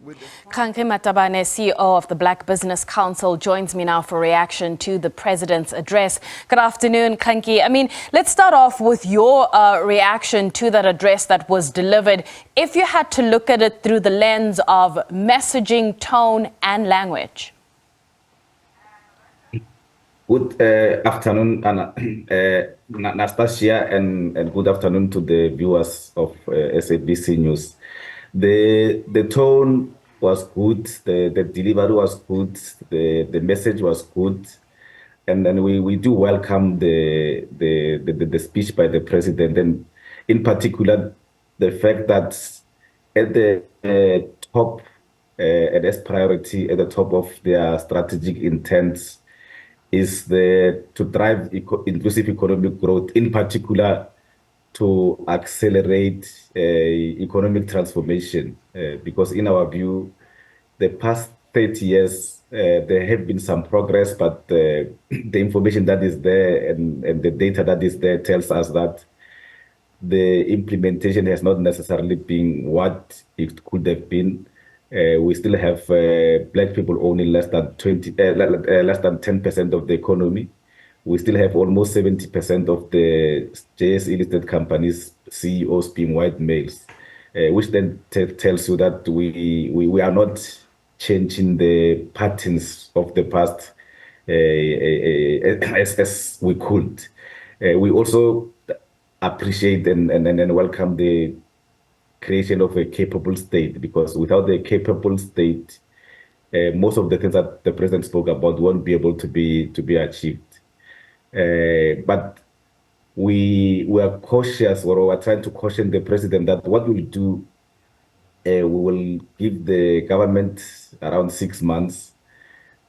Kganki Matabane, CEO of the Black Business Council, joins me now for reaction to the president's address. Good afternoon, Kganki. Let's start off with your reaction to that address that was delivered. If you had to look at it through the lens of messaging, tone and language. Good afternoon, Nastasia, and good afternoon to the viewers of SABC News. The tone was good, the delivery was good, the message was good, and then we do welcome the speech by the president, and in particular the fact that at the top, and as priority at the top of their strategic intent is to drive inclusive economic growth, in particular to accelerate economic transformation, because in our view, the past 30 years, there have been some progress, but the information that is there and the data that is there tells us that the implementation has not necessarily been what it could have been. We still have black people owning less than 10% of the economy. We still have almost 70% of the JSE listed companies CEOs being white males, which then tells you that we are not changing the patterns of the past as we could. We also appreciate and welcome the creation of a capable state, because without a capable state, most of the things that the president spoke about won't be able to be achieved. But we are cautious, or we are trying to caution the president that what we'll do, we will give the government around 6 months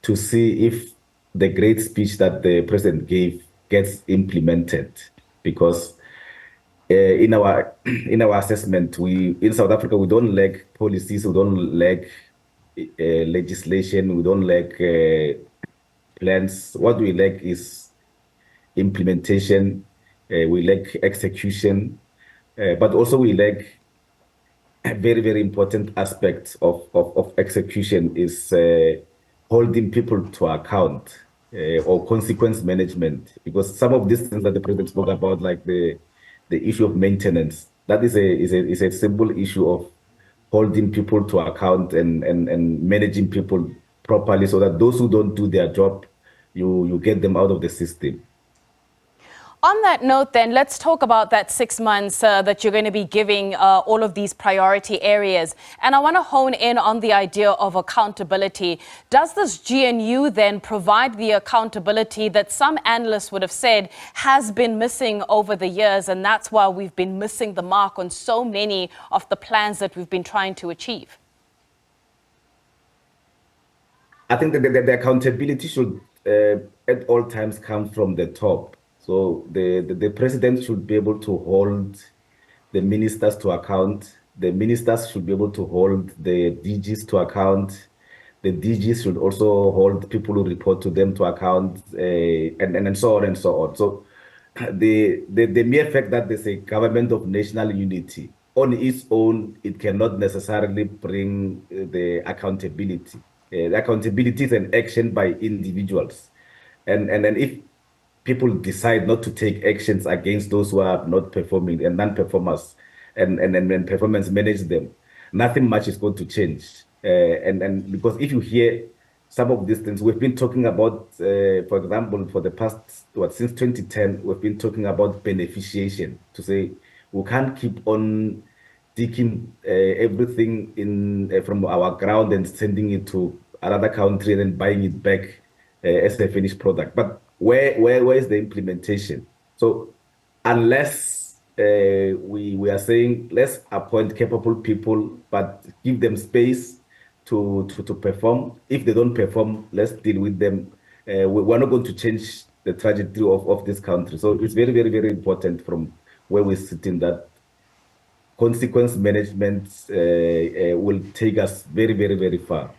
to see if the great speech that the president gave gets implemented, because in our assessment, in South Africa, we don't lack policies, we don't lack legislation, we don't lack plans. What we lack is implementation, we lack execution, but also we lack a very, very important aspect of execution is holding people to account, or consequence management, because some of these things that the president spoke about, like the issue of maintenance, that is a simple issue of holding people to account and managing people properly, so that those who don't do their job, you get them out of the system. On that note, then, let's talk about that 6 months that you're going to be giving all of these priority areas. And I want to hone in on the idea of accountability. Does this GNU then provide the accountability that some analysts would have said has been missing over the years, and that's why we've been missing the mark on so many of the plans that we've been trying to achieve? I think that the accountability should at all times come from the top. So the president should be able to hold the ministers to account. The ministers should be able to hold the DGs to account. The DGs should also hold people who report to them to account, and so on and so on. So the mere fact that there's a government of national unity on its own, it cannot necessarily bring the accountability. The accountability is an action by individuals, and if people decide not to take actions against those who are not performing and non-performers, and performance manage them, nothing much is going to change. And because if you hear some of these things, we've been talking about, for example, for the past, since 2010, we've been talking about beneficiation, to say we can't keep on taking everything from our ground and sending it to another country and then buying it back as a finished product. But where is the implementation? So unless we are saying let's appoint capable people, but give them space to perform. If they don't perform, let's deal with them. We're not going to change the trajectory of this country. So it's very, very, very important from where we sit in that consequence management will take us very, very, very far.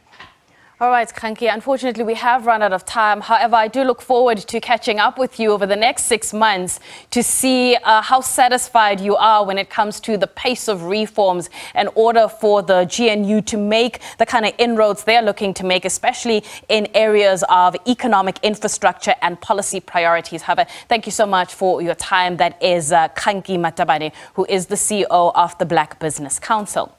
All right, Kganki, unfortunately, we have run out of time. However, I do look forward to catching up with you over the next 6 months to see how satisfied you are when it comes to the pace of reforms in order for the GNU to make the kind of inroads they're looking to make, especially in areas of economic infrastructure and policy priorities. However, thank you so much for your time. That is Kganki Matabane, who is the CEO of the Black Business Council.